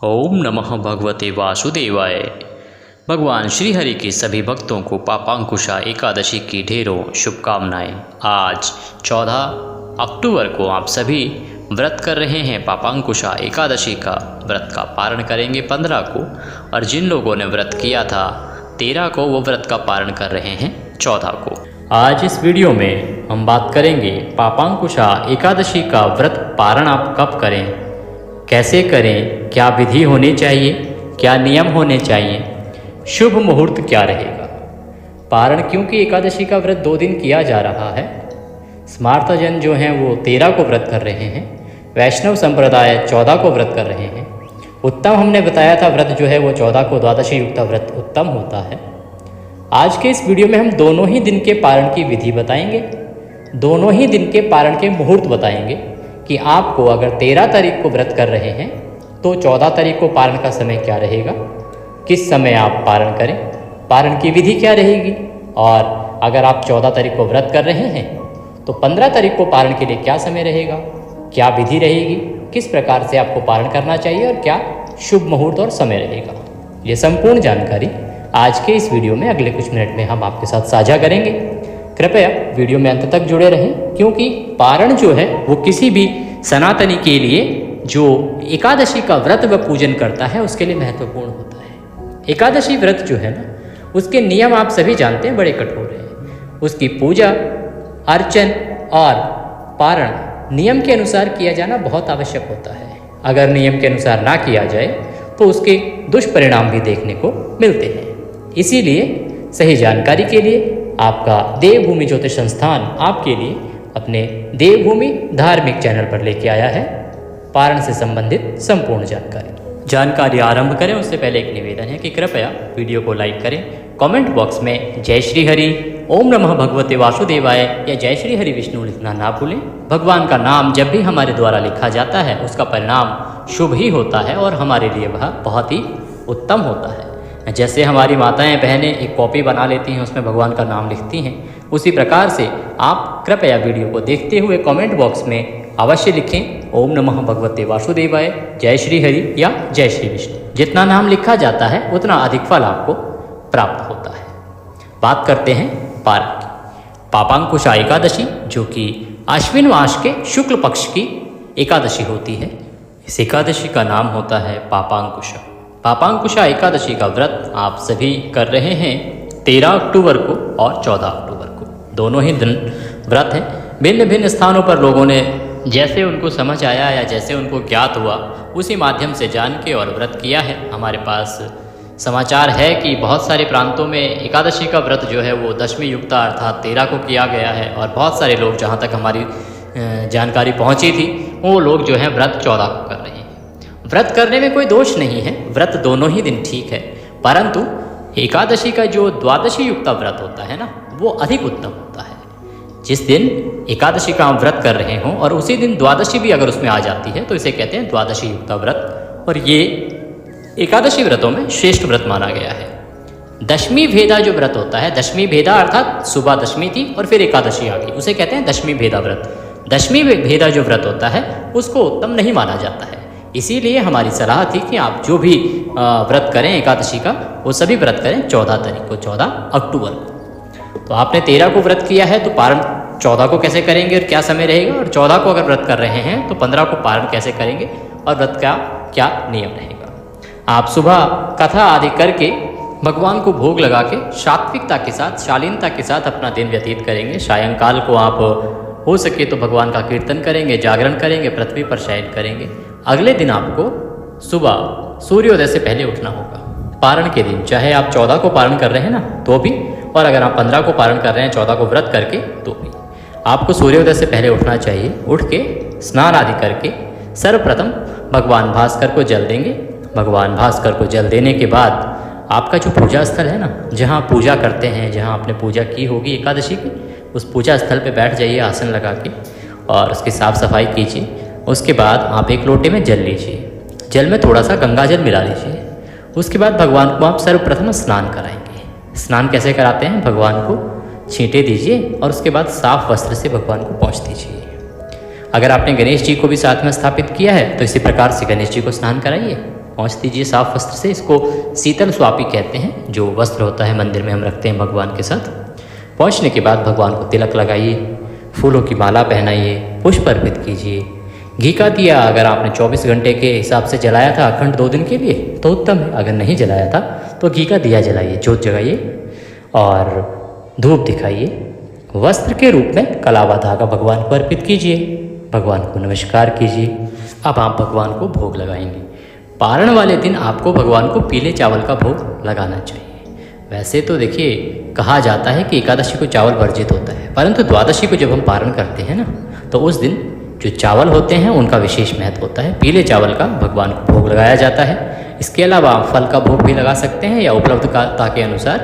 ओम नमः भगवते वासुदेवाय। भगवान श्री हरि के सभी भक्तों को पापांकुशा एकादशी की ढेरों शुभकामनाएं। आज 14 अक्टूबर को आप सभी व्रत कर रहे हैं पापांकुशा एकादशी का। व्रत का पारण करेंगे 15 को, और जिन लोगों ने व्रत किया था 13 को वो व्रत का पारण कर रहे हैं 14 को। आज इस वीडियो में हम बात करेंगे पापांकुशा एकादशी का व्रत पारण आप कब करें, कैसे करें, क्या विधि होनी चाहिए, क्या नियम होने चाहिए, शुभ मुहूर्त क्या रहेगा। पारण क्योंकि एकादशी का व्रत 2 दिन किया जा रहा है। स्मार्तजन जो हैं वो 13 को व्रत कर रहे हैं, वैष्णव संप्रदाय 14 को व्रत कर रहे हैं। उत्तम हमने बताया था व्रत जो है वो 14 को द्वादशी युक्त व्रत उत्तम होता है। आज के इस वीडियो में हम दोनों ही दिन के पारण की विधि बताएंगे, दोनों ही दिन के पारण के मुहूर्त बताएंगे कि आपको अगर 13 तारीख को व्रत कर रहे हैं तो 14 तारीख को पारण का समय क्या रहेगा, किस समय आप पारण करें, पारण की विधि क्या रहेगी, और अगर आप 14 तारीख को व्रत कर रहे हैं तो 15 तारीख को पारण के लिए क्या समय रहेगा, क्या विधि रहेगी, किस प्रकार से आपको पारण करना चाहिए और क्या शुभ मुहूर्त और समय रहेगा। ये संपूर्ण जानकारी आज के इस वीडियो में अगले कुछ मिनट में हम आपके साथ साझा करेंगे। कृपया वीडियो में अंत तक जुड़े रहें, क्योंकि पारण जो है वो किसी भी सनातनी के लिए जो एकादशी का व्रत व पूजन करता है उसके लिए महत्वपूर्ण होता है। एकादशी व्रत जो है ना, उसके नियम आप सभी जानते हैं, बड़े कठोर हैं। उसकी पूजा अर्चन और पारण नियम के अनुसार किया जाना बहुत आवश्यक होता है। अगर नियम के अनुसार ना किया जाए तो उसके दुष्परिणाम भी देखने को मिलते हैं। इसीलिए सही जानकारी के लिए आपका देवभूमि ज्योतिष संस्थान आपके लिए अपने देवभूमि धार्मिक चैनल पर लेके आया है पारण से संबंधित संपूर्ण जानकारी आरंभ करें उससे पहले एक निवेदन है कि कृपया वीडियो को लाइक करें, कमेंट बॉक्स में जय श्री हरि, ओम नमः भगवते वासुदेवाय या जय श्री हरि विष्णु लिखना ना भूलें। भगवान का नाम जब भी हमारे द्वारा लिखा जाता है उसका परिणाम शुभ ही होता है और हमारे लिए वह बहुत ही उत्तम होता है। जैसे हमारी माताएं बहनें एक कॉपी बना लेती हैं, उसमें भगवान का नाम लिखती हैं, उसी प्रकार से आप कृपया वीडियो को देखते हुए कमेंट बॉक्स में अवश्य लिखें ओम नमः भगवते वासुदेवाय, जय श्री हरि या जय श्री विष्णु। जितना नाम लिखा जाता है उतना अधिक फल आपको प्राप्त होता है। बात करते हैं पारण की। पापांकुशा एकादशी जो कि आश्विन मास के शुक्ल पक्ष की एकादशी होती है, इस एकादशी का नाम होता है पापांकुशा। पापांकुशा एकादशी का व्रत आप सभी कर रहे हैं 13 अक्टूबर को और 14 अक्टूबर को। दोनों ही दिन व्रत हैं। भिन्न भिन्न स्थानों पर लोगों ने जैसे उनको समझ आया या जैसे उनको ज्ञात हुआ उसी माध्यम से जान के और व्रत किया है। हमारे पास समाचार है कि बहुत सारे प्रांतों में एकादशी का व्रत जो है वो दशमी युक्ता अर्थात 13 को किया गया है, और बहुत सारे लोग, जहाँ तक हमारी जानकारी पहुँची थी, वो लोग जो है व्रत 14 को कर रहे हैं। व्रत करने में कोई दोष नहीं है, व्रत दोनों ही दिन ठीक है, परंतु एकादशी का जो द्वादशी युक्ता व्रत होता है ना, वो अधिक उत्तम होता है। जिस दिन एकादशी का हम व्रत कर रहे हों और उसी दिन द्वादशी भी अगर उसमें आ जाती है तो इसे कहते हैं द्वादशी युक्ता व्रत, और ये एकादशी व्रतों में श्रेष्ठ व्रत माना गया है। दशमी भेदा जो व्रत होता है, दशमी भेदा अर्थात सुबह दशमी थी और फिर एकादशी आ गई, उसे कहते हैं दशमी भेदा व्रत। दशमी भेदा जो व्रत होता है उसको उत्तम नहीं माना जाता है। इसीलिए हमारी सलाह थी कि आप जो भी व्रत करें एकादशी का, वो सभी व्रत करें 14 तारीख को, 14 अक्टूबर को। तो आपने 13 को व्रत किया है तो पारण 14 को कैसे करेंगे और क्या समय रहेगा, और 14 को अगर व्रत कर रहे हैं तो 15 को पारण कैसे करेंगे और व्रत का क्या नियम रहेगा। आप सुबह कथा आदि करके भगवान को भोग लगा के सात्विकता के साथ, शालीनता के साथ अपना दिन व्यतीत करेंगे। सायंकाल को आप हो सके तो भगवान का कीर्तन करेंगे, जागरण करेंगे, पृथ्वी पर शयन करेंगे। अगले दिन आपको सुबह सूर्योदय से पहले उठना होगा पारण के दिन, चाहे आप 14 को पारण कर रहे हैं ना तो भी, और अगर आप 15 को पारण कर रहे हैं 14 को व्रत करके तो भी आपको सूर्योदय से पहले उठना चाहिए। उठ के स्नान आदि करके सर्वप्रथम भगवान भास्कर को जल देंगे। भगवान भास्कर को जल देने के बाद आपका जो पूजा स्थल है ना, जहाँ पूजा करते हैं, जहाँ आपने पूजा की होगी एकादशी की, उस पूजा स्थल पे बैठ जाइए आसन लगा के और उसकी साफ़ सफाई कीजिए। उसके बाद आप एक लोटे में जल लीजिए, जल में थोड़ा सा गंगा जल मिला लीजिए। उसके बाद भगवान को आप सर्वप्रथम स्नान कराएंगे। स्नान कैसे कराते हैं, भगवान को छींटे दीजिए और उसके बाद साफ वस्त्र से भगवान को पोंछ दीजिए। अगर आपने गणेश जी को भी साथ में स्थापित किया है तो इसी प्रकार से गणेश जी को स्नान कराइए। पहुँच दीजिए साफ वस्त्र से। इसको शीतल स्वापी कहते हैं, जो वस्त्र होता है मंदिर में हम रखते हैं भगवान के साथ। पहुँचने के बाद भगवान को तिलक लगाइए, फूलों की माला पहनाइए, पुष्प अर्पित कीजिए। घी का दिया अगर आपने 24 घंटे के हिसाब से जलाया था अखंड 2 दिन के लिए तो उत्तम है, अगर नहीं जलाया था तो घी का दिया जलाइए, जोत जगाइए और धूप दिखाइए। वस्त्र के रूप में कलावा धागा भगवान को अर्पित कीजिए, भगवान को नमस्कार कीजिए। अब आप भगवान को भोग लगाएंगे। पारण वाले दिन आपको भगवान को पीले चावल का भोग लगाना चाहिए। वैसे तो देखिए कहा जाता है कि एकादशी को चावल वर्जित होता है, परंतु द्वादशी को जब हम पारण करते हैं ना तो उस दिन जो चावल होते हैं उनका विशेष महत्व होता है। पीले चावल का भगवान को भोग लगाया जाता है। इसके अलावा आप फल का भोग भी लगा सकते हैं या उपलब्धता के अनुसार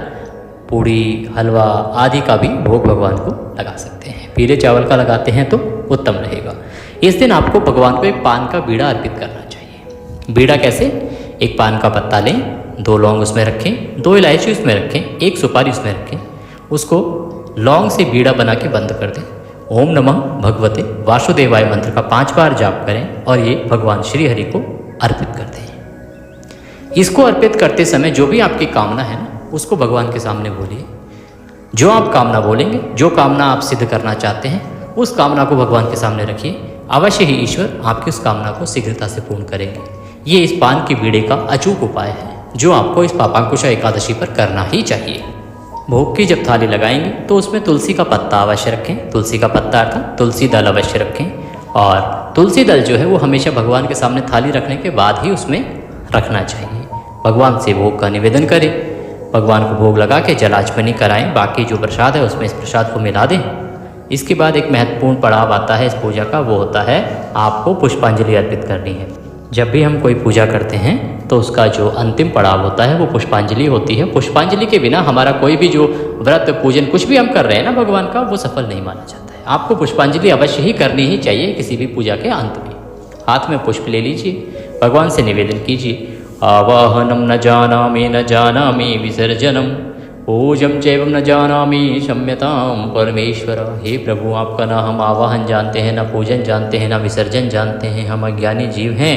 पूड़ी, हलवा आदि का भी भोग भगवान को लगा सकते हैं। पीले चावल का लगाते हैं तो उत्तम रहेगा। इस दिन आपको भगवान को एक पान का बीड़ा अर्पित करना चाहिए। बीड़ा कैसे? एक पान का पत्ता लें, 2 लौंग उसमें रखें, 2 इलायची उसमें रखें, 1 सुपारी उसमें रखें। उसको लौंग से बीड़ा बना के बंद कर दें। ओम नमः भगवते वासुदेवाय मंत्र का 5 बार जाप करें और ये भगवान श्री हरि को अर्पित कर दें। इसको अर्पित करते समय जो भी आपकी कामना है ना उसको भगवान के सामने बोलिए। जो आप कामना बोलेंगे, जो कामना आप सिद्ध करना चाहते हैं, उस कामना को भगवान के सामने रखिए। अवश्य ही ईश्वर आपकी उस कामना को शीघ्रता से पूर्ण करेंगे। ये इस पान के बीड़े का अचूक उपाय है जो आपको इस पापांकुशा एकादशी पर करना ही चाहिए। भोग की जब थाली लगाएंगे तो उसमें तुलसी का पत्ता अवश्य रखें। तुलसी का पत्ता अर्थात तुलसी दल अवश्य रखें और तुलसी दल जो है वो हमेशा भगवान के सामने थाली रखने के बाद ही उसमें रखना चाहिए। भगवान से भोग का निवेदन करें, भगवान को भोग लगा के जलार्पण कराएं। बाकी जो प्रसाद है उसमें इस प्रसाद को मिला दें। इसके बाद एक महत्वपूर्ण पड़ाव आता है इस पूजा का, वो होता है आपको पुष्पांजलि अर्पित करनी है। जब भी हम कोई पूजा करते हैं तो उसका जो अंतिम पड़ाव होता है वो पुष्पांजलि होती है। पुष्पांजलि के बिना हमारा कोई भी जो व्रत पूजन कुछ भी हम कर रहे हैं ना भगवान का, वो सफल नहीं माना जाता है। आपको पुष्पांजलि अवश्य ही करनी ही चाहिए किसी भी पूजा के अंत में। हाथ में पुष्प ले लीजिए, भगवान से निवेदन कीजिए। आवाहनम न जानामि न जानामि विसर्जनम, पूजम चैवम न जानामि क्षम्यताम परमेश्वर। हे प्रभु, आपका ना हम आवाहन जानते हैं, ना पूजन जानते हैं, ना विसर्जन जानते हैं। हम अज्ञानी जीव हैं।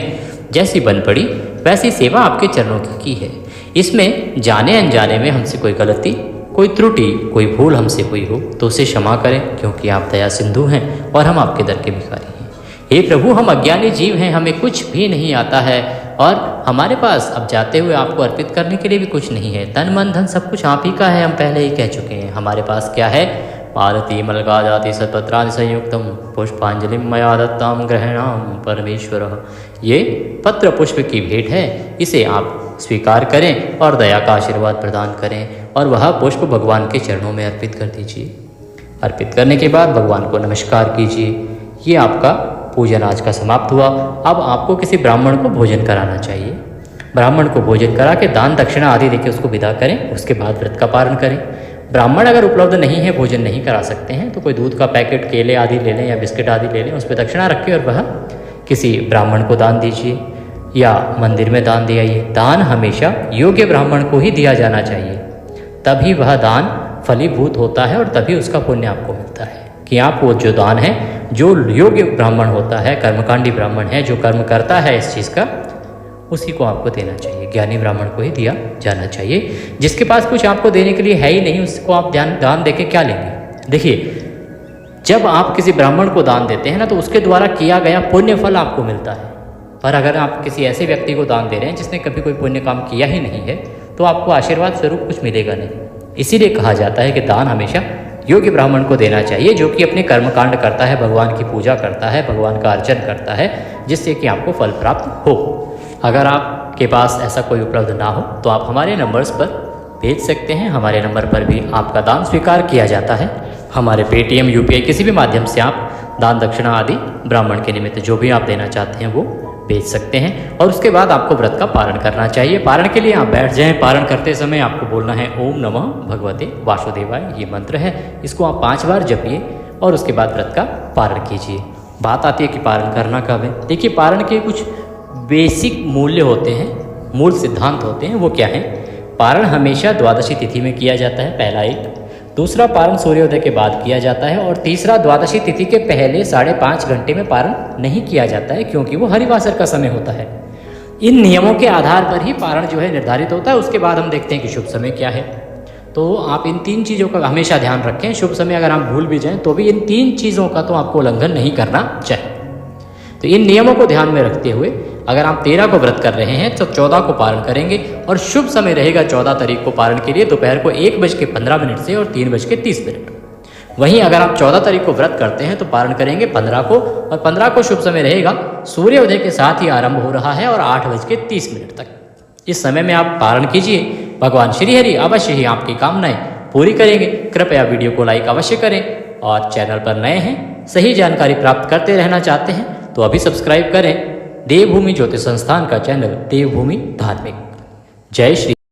जैसी बन पड़ी वैसी सेवा आपके चरणों की है। इसमें जाने अनजाने में हमसे कोई गलती, कोई त्रुटि, कोई भूल हमसे हुई हो तो उसे क्षमा करें, क्योंकि आप दया सिंधु हैं और हम आपके दर के भिखारी हैं। हे प्रभु, हम अज्ञानी जीव हैं, हमें कुछ भी नहीं आता है और हमारे पास अब जाते हुए आपको अर्पित करने के लिए भी कुछ नहीं है। तन मन धन सब कुछ आप ही का है, हम पहले ही कह चुके हैं। हमारे पास क्या है? भारती मलगा जाति सत्पत्रादि संयुक्तम पुष्पांजलि मया दत्ताम ग्रहणाम परमेश्वर। ये पत्र पुष्प की भेंट है, इसे आप स्वीकार करें और दया का आशीर्वाद प्रदान करें और वह पुष्प भगवान के चरणों में अर्पित कर दीजिए। अर्पित करने के बाद भगवान को नमस्कार कीजिए। ये आपका पूजन आज का समाप्त हुआ। अब आपको किसी ब्राह्मण को भोजन कराना चाहिए। ब्राह्मण को भोजन करा के दान दक्षिणा आदि देके उसको विदा करें। उसके बाद व्रत का पारण करें। ब्राह्मण अगर उपलब्ध नहीं है, भोजन नहीं करा सकते हैं, तो कोई दूध का पैकेट, केले आदि ले लें या बिस्किट आदि ले लें, उस पर दक्षिणा रखें और वह किसी ब्राह्मण को दान दीजिए या मंदिर में दान दे आइए। दान हमेशा योग्य ब्राह्मण को ही दिया जाना चाहिए, तभी वह दान फलीभूत होता है और तभी उसका पुण्य आपको मिलता है। कि आप वो जो दान है, जो योग्य ब्राह्मण होता है, कर्मकांडी ब्राह्मण है, जो कर्म करता है इस चीज़ का, उसी को आपको देना चाहिए। ज्ञानी ब्राह्मण को ही दिया जाना चाहिए। जिसके पास कुछ आपको देने के लिए है ही नहीं, उसको आप दान देके क्या लेंगे? देखिए, जब आप किसी ब्राह्मण को दान देते हैं ना तो उसके द्वारा किया गया पुण्य फल आपको मिलता है। पर अगर आप किसी ऐसे व्यक्ति को दान दे रहे हैं जिसने कभी कोई पुण्य काम किया ही नहीं है, तो आपको आशीर्वाद स्वरूप कुछ मिलेगा नहीं। इसीलिए कहा जाता है कि दान हमेशा योग्य ब्राह्मण को देना चाहिए, जो कि अपने कर्मकांड करता है, भगवान की पूजा करता है, भगवान का अर्चन करता है, जिससे कि आपको फल प्राप्त हो। अगर आपके पास ऐसा कोई उपलब्ध ना हो तो आप हमारे नंबर्स पर भेज सकते हैं। हमारे नंबर पर भी आपका दान स्वीकार किया जाता है। हमारे पेटीएम, यूपीआई किसी भी माध्यम से आप दान दक्षिणा आदि ब्राह्मण के निमित्त जो भी आप देना चाहते हैं वो भेज सकते हैं। और उसके बाद आपको व्रत का पारण करना चाहिए। पारण के लिए आप बैठ जाएं। पारण करते समय आपको बोलना है ओम नमः भगवते वासुदेवाय, ये मंत्र है। इसको आप 5 बार जपिए और उसके बाद व्रत का पारण कीजिए। बात आती है कि पारण करना कब है। देखिए, पारण के कुछ बेसिक मूल्य होते हैं, मूल सिद्धांत होते हैं। वो क्या है? पारण हमेशा द्वादशी तिथि में किया जाता है, पहला एक। दूसरा, पारण सूर्योदय के बाद किया जाता है। और तीसरा, द्वादशी तिथि के पहले 5.5 घंटे में पारण नहीं किया जाता है, क्योंकि वो हरिवासर का समय होता है। इन नियमों के आधार पर ही पारण जो है निर्धारित होता है। उसके बाद हम देखते हैं कि शुभ समय क्या है। तो आप इन 3 चीज़ों का हमेशा ध्यान रखें। शुभ समय अगर हम भूल भी जाएं तो भी इन 3 चीज़ों का तो आपको उल्लंघन नहीं करना चाहिए। तो इन नियमों को ध्यान में रखते हुए अगर आप 13 को व्रत कर रहे हैं तो 14 को पारण करेंगे और शुभ समय रहेगा 14 तारीख को पारण के लिए दोपहर को 1:15 से और 3:30। वहीं अगर आप 14 तारीख को व्रत करते हैं तो पारण करेंगे 15 को, और 15 को शुभ समय रहेगा सूर्योदय के साथ ही आरंभ हो रहा है और 8:30 तक। इस समय में आप पारण कीजिए। भगवान श्रीहरि अवश्य ही आपकी कामनाएं पूरी करेंगे। कृपया वीडियो को लाइक अवश्य करें और चैनल पर नए हैं, सही जानकारी प्राप्त करते रहना चाहते हैं तो अभी सब्सक्राइब करें देवभूमि ज्योतिष संस्थान का चैनल देवभूमि धार्मिक। जय श्री